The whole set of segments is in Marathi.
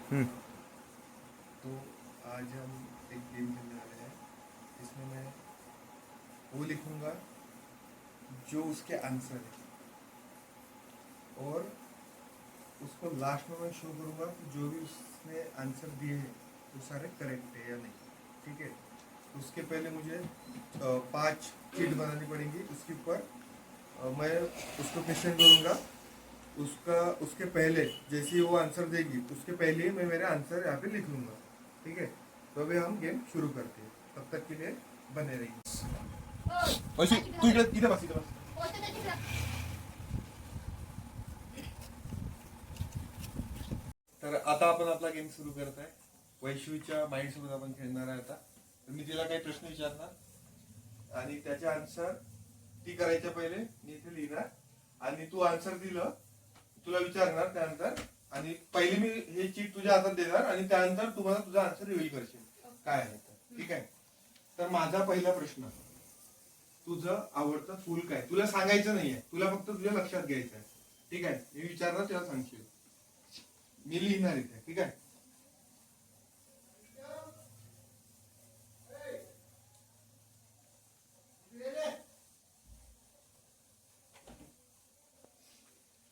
तो आज हम एक गेम खेलने वाले हैं। इसमें मैं वो लिखूंगा जो उसके आंसर है, और उसको लास्ट में मैं शो करूंगा कि जो भी उसने आंसर दिए हैं वो सारे करेक्ट है या नहीं। ठीक है, उसके पहले मुझे 5 चीट बनानी पड़ेंगी। उसके ऊपर मैं उसको क्वेश्चन करूंगा। उसके पहले जैसे ही वो आंसर देगी उसके पहले ही मैं मेरा आंसर यहाँ पे लिख लूंगा। ठीक है, तो अभी हम गेम शुरू करते हैं। तब तक के लिए बने रहिए। वैसे तू इधर बस इधर बस। तर आता आपण आपला गेम सुरू करत आहे। वैश्वीच्या माइंड सोबत आपण खेळणार आहे आता। तर मी तिला काही प्रश्न विचारणार आणि त्याचे आन्सर ती करायच्या पहिले मी इथे लिहिणार आणि तू आन्सर दिलं तुला विचारणार त्यानंतर, आणि पहिले मी हे चीट तुझ्या हातात देणार आणि त्यानंतर तुम्हाला तुझा आन्सर रिव्हील करशील काय आहे तर। ठीक आहे, तर माझा पहिला प्रश्न, तुझं आवडतं फुल काय? तुला सांगायचं नाहीये, तुला फक्त तुझ्या लक्षात घ्यायचं आहे। ठीक आहे, मी विचारणार तुला सांगशील, मी लिहिणार इथे। ठीक आहे,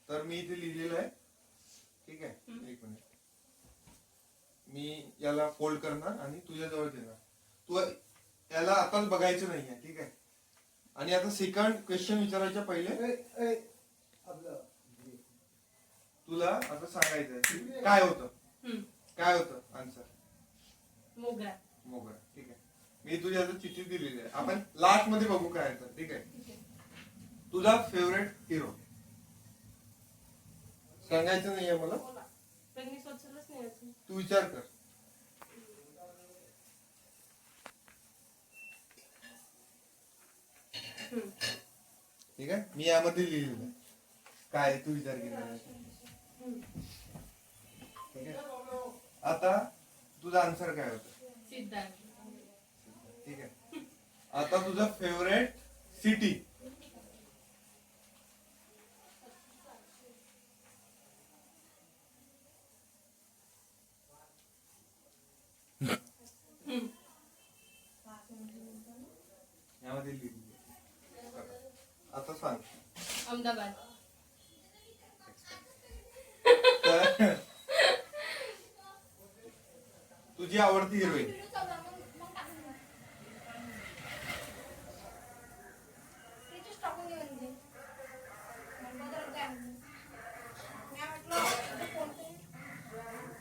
तर मी इथे लिहिलेलं आहे। ठीक आहे, एक मिनिट, मी याला फोल्ड करणार आणि तुझ्या जवळ देणार। तू याला आताच बघायचं नाहीये। ठीक आहे, आणि आता सेकंड क्वेश्चन विचारायच्या पहिले तुला आता सांगायचंय काय होतं, काय होतं आन्सर? मोगरा. मोगरा। ठीक आहे, मी तुझ्या आता चिठ्ठी दिलेली आहे, आपण लास्ट मध्ये बघू काय आहे तर। ठीक आहे, तुझा फेवरेट हिरो सांगायचं नाहीये मला, पण मी स्वतःलाच नाही अजून. तू विचार कर। ठीक आहे, मी यामध्ये लिहिलेलं काय तू विचार केला। ठीक आहे, आता तुझा आन्सर काय होता? सिद्धार्थ. ठीक आहे, आता तुझा फेवरेट सिटी? यामध्ये लिहिलेलं आता सांग। अहमदाबाद. तर तुझी आवडती हिरोईन?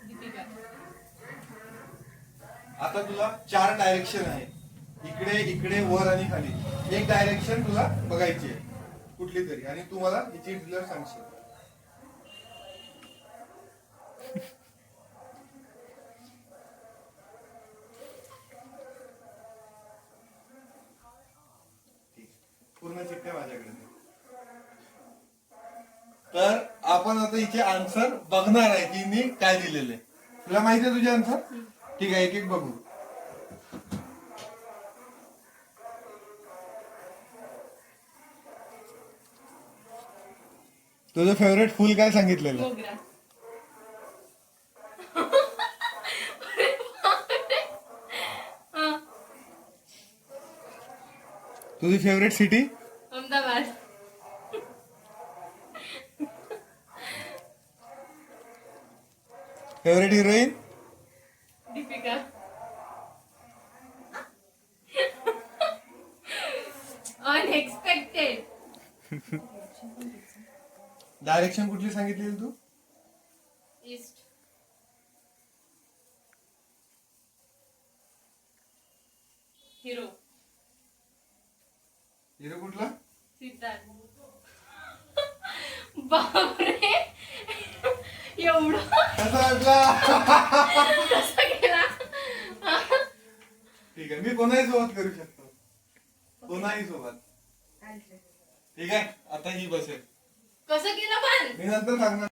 दीपिका. आता तुला 4 डायरेक्शन आहे, इकडे इकडे वर आणि खाली। एक डायरेक्शन तुला बघायची आहे कुठली तरी, आणि तू मला ही चीट दिल्यावर सांगशील। पूर्ण चिठ्ठ्या माझ्याकडे दे। तर आपण आता इथे आन्सर बघणार आहे की मी काय दिलेले। तुला माहिती आहे तुझे आन्सर? ठीक आहे, एक एक बघू। तुझं फेवरेट फुल काय सांगितलेलं? मोगरा. तुझी favourite city? Ahmedabad. Favourite heroine? Deepika. Unexpected. Direction कुठली सांगितलेली तू? ईस्ट. हिरो. हिरो कुठला? सिद्धार्थ. बापरे, एवढं कसा वाटला? कसं केला? ठीक आहे, मी कोणाही सोबत करू शकतो, कोणाही सोबत। ठीक आहे, आता ही बसेल। कसं केलं पण? मी नंतर सांगणार।